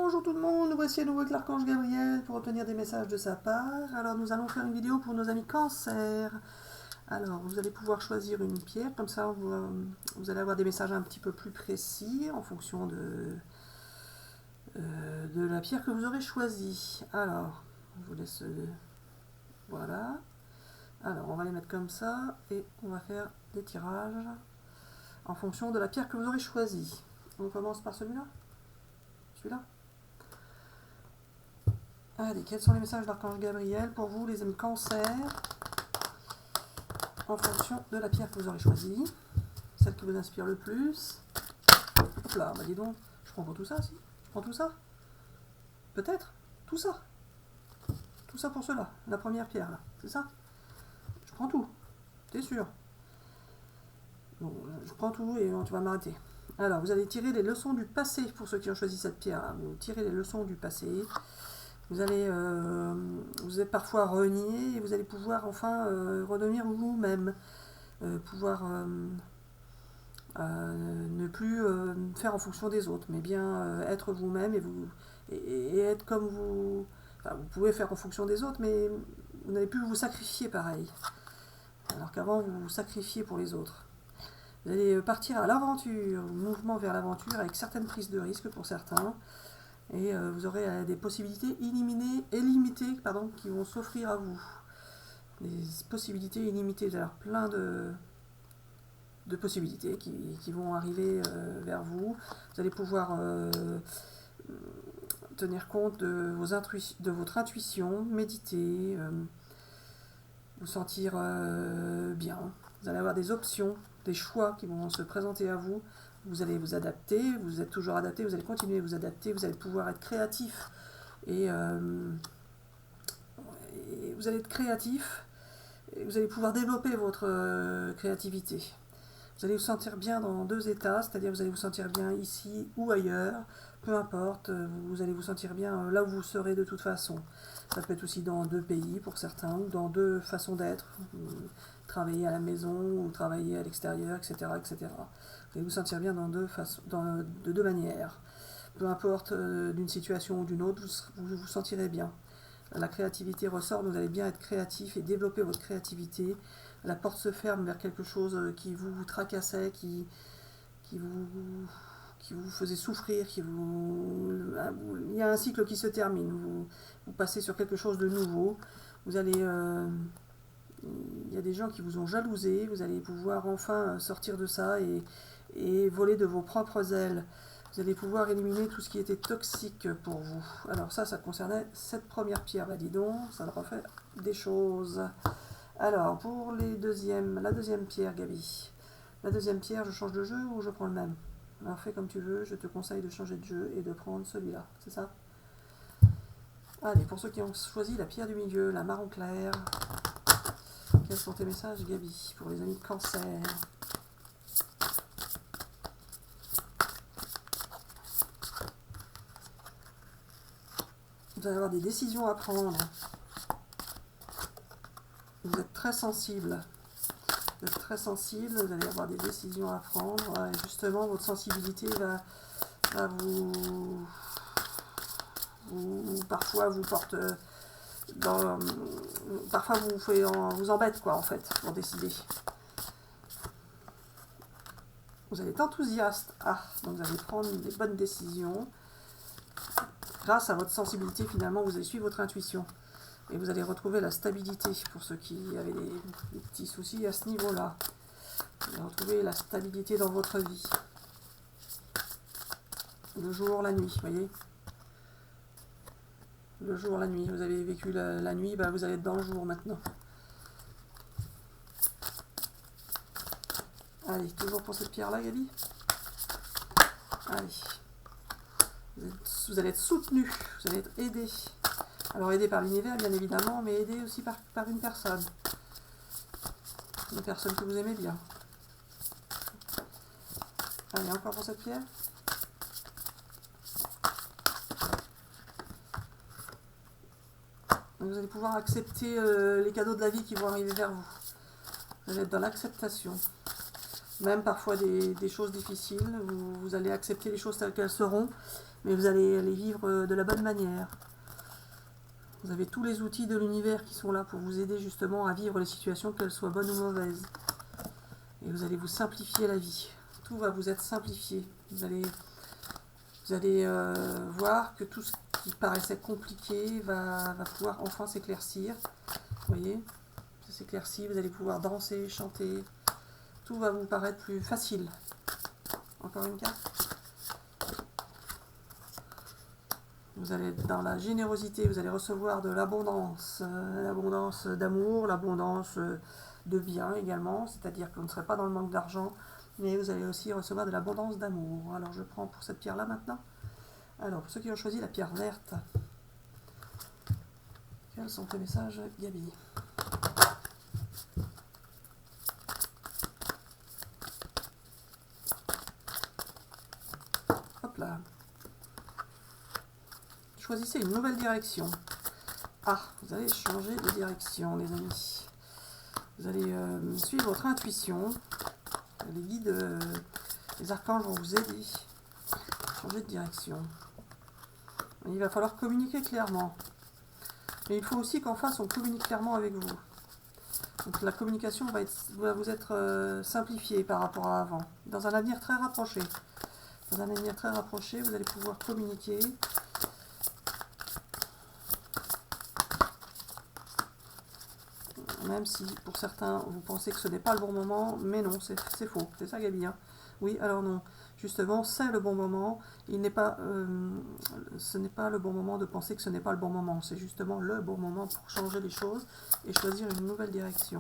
Bonjour tout le monde, nous voici à nouveau avec l'Archange Gabriel pour obtenir des messages de sa part. Alors nous allons faire une vidéo pour nos amis Cancer. Alors vous allez pouvoir choisir une pierre, comme ça vous allez avoir des messages un petit peu plus précis en fonction de la pierre que vous aurez choisie. Alors, je vous laisse... voilà. Alors on va les mettre comme ça et on va faire des tirages en fonction de la pierre que vous aurez choisie. On commence par celui-là. Celui-là. Allez, quels sont les messages d'Archange Gabriel pour vous, les amis Cancer, en fonction de la pierre que vous aurez choisie, celle qui vous inspire le plus. Hop là, bah dis donc, je prends pour tout ça, si. Je prends tout ça. Peut-être. Tout ça. Tout ça pour cela. La première pierre, là. C'est ça. Je prends tout. T'es sûr? Bon, je prends tout et tu vas m'arrêter. Alors, vous allez tirer les leçons du passé pour ceux qui ont choisi cette pierre. Vous tirez les leçons du passé. Vous allez parfois renier et vous allez pouvoir enfin redevenir vous-même. Pouvoir ne plus faire en fonction des autres, mais bien être vous-même et être comme vous. Enfin, vous pouvez faire en fonction des autres, mais vous n'allez plus vous sacrifier pareil. Alors qu'avant, vous vous sacrifiez pour les autres. Vous allez partir à l'aventure, mouvement vers l'aventure, avec certaines prises de risque pour certains. Et vous aurez des possibilités illimitées qui vont s'offrir à vous. Des possibilités illimitées, vous allez avoir plein de possibilités qui vont arriver vers vous. Vous allez pouvoir tenir compte de votre intuition, méditer, vous sentir bien. Vous allez avoir des options, des choix qui vont se présenter à vous. Vous allez vous adapter, vous êtes toujours adapté, vous allez continuer à vous adapter, vous allez pouvoir être créatif. Et vous allez être créatif, et vous allez pouvoir développer votre créativité. Vous allez vous sentir bien dans deux états, c'est-à-dire vous allez vous sentir bien ici ou ailleurs, peu importe, vous allez vous sentir bien là où vous serez de toute façon. Ça peut être aussi dans deux pays pour certains, ou dans deux façons d'être, travailler à la maison ou travailler à l'extérieur, etc., etc. Vous allez vous sentir bien de deux manières. Peu importe d'une situation ou d'une autre, vous vous sentirez bien. La créativité ressort, vous allez bien être créatif et développer votre créativité. La porte se ferme vers quelque chose qui vous tracassait, qui vous faisait souffrir, il y a un cycle qui se termine. Vous passez sur quelque chose de nouveau. Vous allez... il y a des gens qui vous ont jalousé, vous allez pouvoir enfin sortir de ça et voler de vos propres ailes. Vous allez pouvoir éliminer tout ce qui était toxique pour vous. Alors ça concernait cette première pierre. Bah dis donc, ça leur refait des choses. Alors, pour la deuxième pierre, Gabi. La deuxième pierre, je change de jeu ou je prends le même? Alors fais comme tu veux, je te conseille de changer de jeu et de prendre celui-là, c'est ça? Allez, pour ceux qui ont choisi la pierre du milieu, la marron clair, quels sont tes messages, Gabi, pour les amis de Cancer? Vous allez avoir des décisions à prendre. Vous êtes très sensible. Vous êtes très sensible, vous allez avoir des décisions à prendre. Et justement, votre sensibilité va parfois vous porte parfois vous embête quoi en fait pour décider. Vous allez être enthousiaste. Donc vous allez prendre des bonnes décisions. Grâce à votre sensibilité, finalement, vous allez suivre votre intuition. Et vous allez retrouver la stabilité pour ceux qui avaient des petits soucis à ce niveau-là. Vous allez retrouver la stabilité dans votre vie. Le jour, la nuit, vous voyez. Le jour, la nuit. Vous avez vécu la nuit, bah vous allez être dans le jour maintenant. Allez, toujours pour cette pierre-là, Gabi. Allez. Vous allez être soutenu, vous allez être aidé. Alors aidé par l'univers, bien évidemment, mais aidé aussi par une personne. Une personne que vous aimez bien. Allez, encore pour cette pierre. Donc vous allez pouvoir accepter les cadeaux de la vie qui vont arriver vers vous. Vous allez être dans l'acceptation. même parfois des choses difficiles. Vous allez accepter les choses telles qu'elles seront, mais vous allez les vivre de la bonne manière. Vous avez tous les outils de l'univers qui sont là pour vous aider justement à vivre les situations, qu'elles soient bonnes ou mauvaises. Et vous allez vous simplifier la vie. Tout va vous être simplifié. Vous allez voir que tout ce qui paraissait compliqué va pouvoir enfin s'éclaircir. Vous voyez, ça s'éclaircit, vous allez pouvoir danser, chanter. Tout va vous paraître plus facile. Encore une carte. Vous allez être dans la générosité, vous allez recevoir de l'abondance d'amour, l'abondance de biens également, c'est-à-dire que vous ne serez pas dans le manque d'argent, mais vous allez aussi recevoir de l'abondance d'amour. Alors je prends pour cette pierre-là maintenant. Alors, pour ceux qui ont choisi la pierre verte, quels sont tes messages, Gabi? Hop là. Choisissez une nouvelle direction. Ah, vous allez changer de direction, les amis. Vous allez suivre votre intuition. Les guides, les archanges vont vous aider à changer de direction. Il va falloir communiquer clairement. Mais il faut aussi qu'en face, on communique clairement avec vous. Donc la communication va vous être simplifiée par rapport à avant. Dans un avenir très rapproché. Dans un avenir très rapproché, vous allez pouvoir communiquer. Même si pour certains, vous pensez que ce n'est pas le bon moment, mais non, c'est faux. C'est ça, Gabi, hein? Oui, alors non. Justement, c'est le bon moment. Ce n'est pas le bon moment de penser que ce n'est pas le bon moment. C'est justement le bon moment pour changer les choses et choisir une nouvelle direction.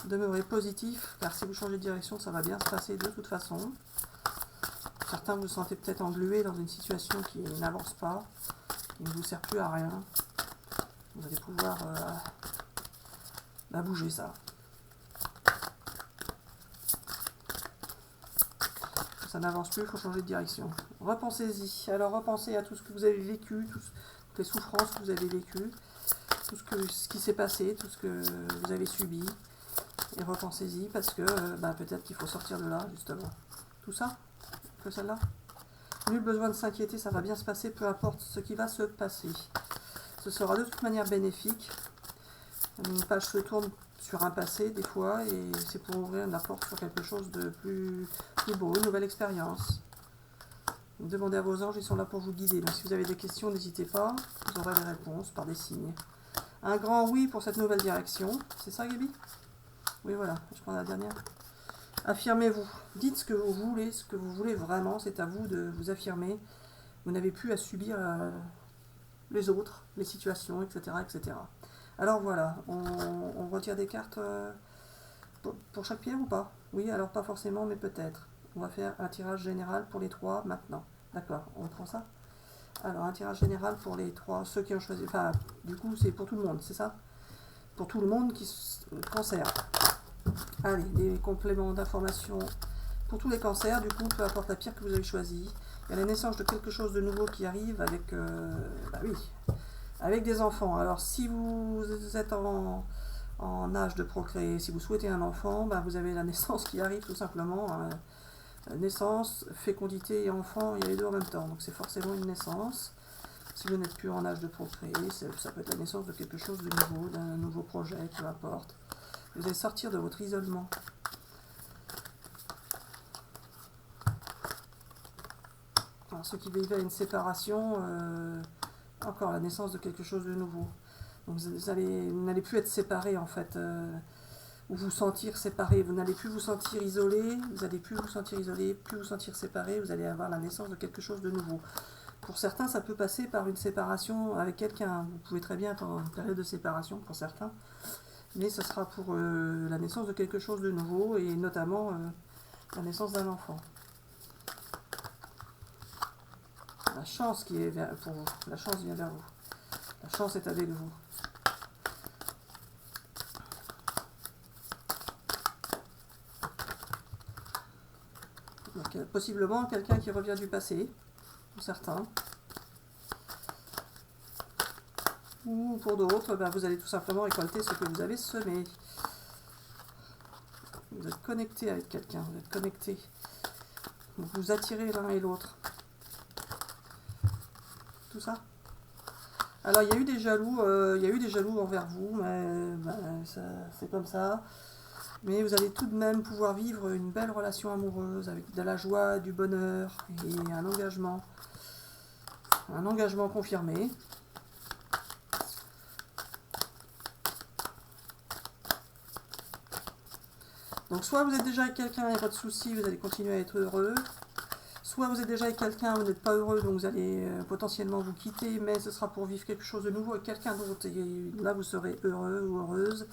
Demeurez positif, car si vous changez de direction, ça va bien se passer de toute façon. Certains vous sentez peut-être englué dans une situation qui n'avance pas, qui ne vous sert plus à rien. Vous allez pouvoir bouger ça. Ça n'avance plus, il faut changer de direction. Repensez-y. Alors repensez à tout ce que vous avez vécu, toutes les souffrances que vous avez vécues, tout ce qui s'est passé, tout ce que vous avez subi. Et repensez-y parce que peut-être qu'il faut sortir de là, justement. Tout ça, que celle-là. Nul besoin de s'inquiéter, ça va bien se passer, peu importe ce qui va se passer. Ce sera de toute manière bénéfique. Une page se tourne sur un passé des fois et c'est pour ouvrir la porte sur quelque chose de plus beau, une nouvelle expérience. Demandez à vos anges, ils sont là pour vous guider. Donc si vous avez des questions, n'hésitez pas, vous aurez des réponses par des signes. Un grand oui pour cette nouvelle direction. C'est ça, Gabi? Oui, voilà, je prends la dernière. Affirmez-vous. Dites ce que vous voulez vraiment. C'est à vous de vous affirmer. Vous n'avez plus à subir les autres, les situations, etc., etc. Alors voilà, on retire des cartes pour chaque pierre ou pas? Oui, alors pas forcément, mais peut-être. On va faire un tirage général pour les trois maintenant. D'accord, on prend ça? Alors, un tirage général pour les trois, ceux qui ont choisi... Enfin, du coup, c'est pour tout le monde, c'est ça? Pour tout le monde qui cancer. Allez, des compléments d'information pour tous les cancers, du coup, peu importe la pierre que vous avez choisie. Il y a la naissance de quelque chose de nouveau qui arrive avec... avec des enfants. Alors, si vous êtes en âge de procréer, si vous souhaitez un enfant, vous avez la naissance qui arrive tout simplement. Naissance, fécondité et enfant, il y a les deux en même temps. Donc, c'est forcément une naissance. Si vous n'êtes plus en âge de procréer, ça peut être la naissance de quelque chose de nouveau, d'un nouveau projet, peu importe. Vous allez sortir de votre isolement. Alors, ceux qui vivaient une séparation, encore la naissance de quelque chose de nouveau. Donc vous n'allez plus être séparés en fait, ou vous sentir séparés. Vous n'allez plus vous sentir isolés, vous n'allez plus vous sentir isolés, plus vous sentir séparés, vous allez avoir la naissance de quelque chose de nouveau. Pour certains, ça peut passer par une séparation avec quelqu'un. Vous pouvez très bien être en période de séparation pour certains, mais ce sera pour la naissance de quelque chose de nouveau et notamment la naissance d'un enfant. La chance qui est pour vous, la chance vient vers vous. La chance est avec vous. Donc, possiblement quelqu'un qui revient du passé, pour certains. Ou pour d'autres, vous allez tout simplement récolter ce que vous avez semé. Vous êtes connecté avec quelqu'un, vous êtes connecté. Vous vous attirez l'un et l'autre. Tout ça. Alors il y a eu des jaloux envers vous, mais c'est comme ça. Mais vous allez tout de même pouvoir vivre une belle relation amoureuse avec de la joie, du bonheur et un engagement confirmé. Donc soit vous êtes déjà avec quelqu'un, il n'y a pas de souci, vous allez continuer à être heureux. Soit vous êtes déjà avec quelqu'un, vous n'êtes pas heureux, donc vous allez potentiellement vous quitter, mais ce sera pour vivre quelque chose de nouveau avec quelqu'un d'autre. Et là, vous serez heureux ou heureuse.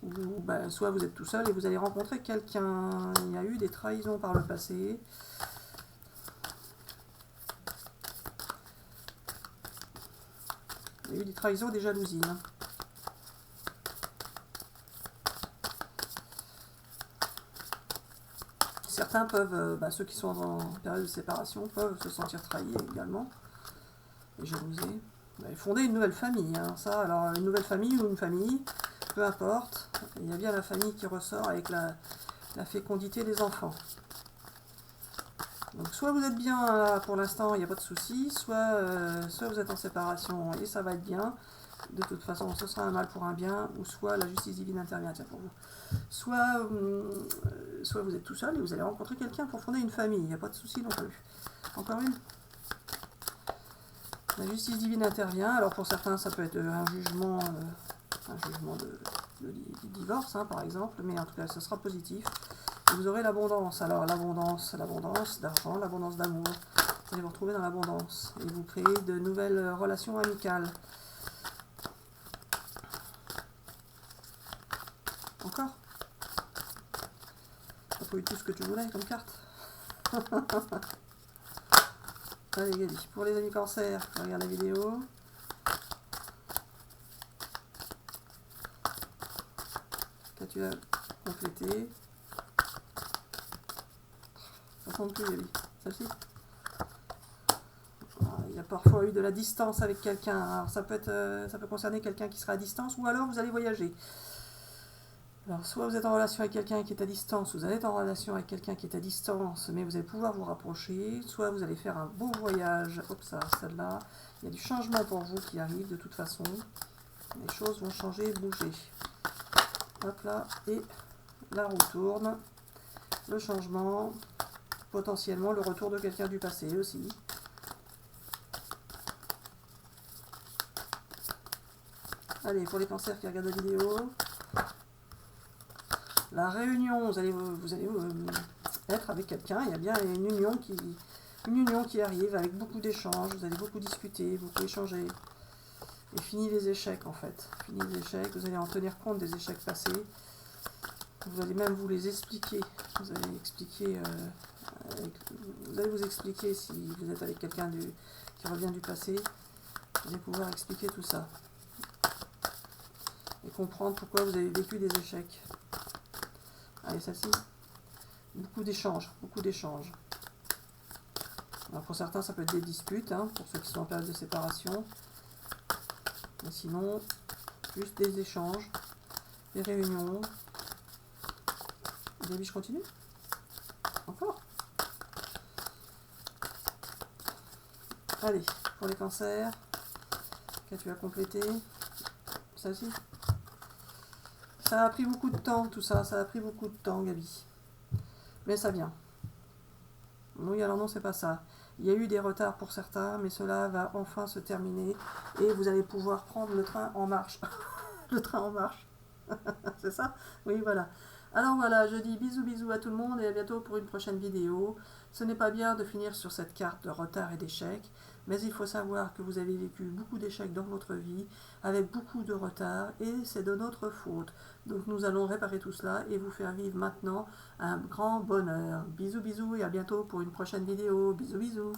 Ou soit vous êtes tout seul et vous allez rencontrer quelqu'un. Il y a eu des trahisons par le passé. Il y a eu des trahisons, des jalousies. Hein. Certains peuvent, ceux qui sont en période de séparation, peuvent se sentir trahis également, et jalouser. Fonder une nouvelle famille, hein, ça, alors une nouvelle famille ou une famille, peu importe, il y a bien la famille qui ressort avec la fécondité des enfants. Donc soit vous êtes bien pour l'instant, il n'y a pas de souci, soit vous êtes en séparation et ça va être bien. De toute façon, ce sera un mal pour un bien, ou soit la justice divine intervient pour vous. Soit vous êtes tout seul et vous allez rencontrer quelqu'un pour fonder une famille, il n'y a pas de souci non plus. Encore une. La justice divine intervient, alors pour certains ça peut être un jugement de divorce, hein, par exemple, mais en tout cas ce sera positif. Et vous aurez l'abondance, alors l'abondance d'argent, l'abondance d'amour. Vous allez vous retrouver dans l'abondance et vous créez de nouvelles relations amicales. Encore? T'as pas eu tout ce que tu voulais comme carte. Allez Gabi, pour les amis cancer, regarde la vidéo. Qu'as-tu à compléter? Ça semble plus Gabi. Celle-ci? Il y a parfois eu de la distance avec quelqu'un. Alors ça peut concerner quelqu'un qui sera à distance, ou alors vous allez voyager. Alors, soit vous êtes en relation avec quelqu'un qui est à distance, vous allez être en relation avec quelqu'un qui est à distance, mais vous allez pouvoir vous rapprocher, soit vous allez faire un beau voyage. Hop, ça, celle-là. Il y a du changement pour vous qui arrive de toute façon. Les choses vont changer, bouger. Hop là, et la roue tourne. Le changement, potentiellement le retour de quelqu'un du passé aussi. Allez, pour les cancers qui regardent la vidéo. La réunion, vous allez être avec quelqu'un, il y a bien une union qui arrive avec beaucoup d'échanges, vous allez beaucoup discuter, beaucoup échanger. Et fini les échecs en fait. Fini les échecs, vous allez en tenir compte des échecs passés. Vous allez même vous les expliquer. Vous allez vous expliquer si vous êtes avec quelqu'un qui revient du passé. Vous allez pouvoir expliquer tout ça. Et comprendre pourquoi vous avez vécu des échecs. Allez, celle-ci, beaucoup d'échanges, beaucoup d'échanges. Alors pour certains, ça peut être des disputes, hein, pour ceux qui sont en période de séparation. Mais sinon, juste des échanges, des réunions. Gabi, je continue? Encore? Allez, pour les cancers, qu'as-tu à compléter? Celle-ci? Ça a pris beaucoup de temps, tout ça. Ça a pris beaucoup de temps, Gabi. Mais ça vient. Oui, alors non, c'est pas ça. Il y a eu des retards pour certains, mais cela va enfin se terminer. Et vous allez pouvoir prendre le train en marche. Le train en marche. C'est ça? Oui, voilà. Alors voilà, je dis bisous à tout le monde et à bientôt pour une prochaine vidéo. Ce n'est pas bien de finir sur cette carte de retard et d'échec, mais il faut savoir que vous avez vécu beaucoup d'échecs dans votre vie, avec beaucoup de retard, et c'est de notre faute. Donc nous allons réparer tout cela et vous faire vivre maintenant un grand bonheur. Bisous et à bientôt pour une prochaine vidéo. Bisous.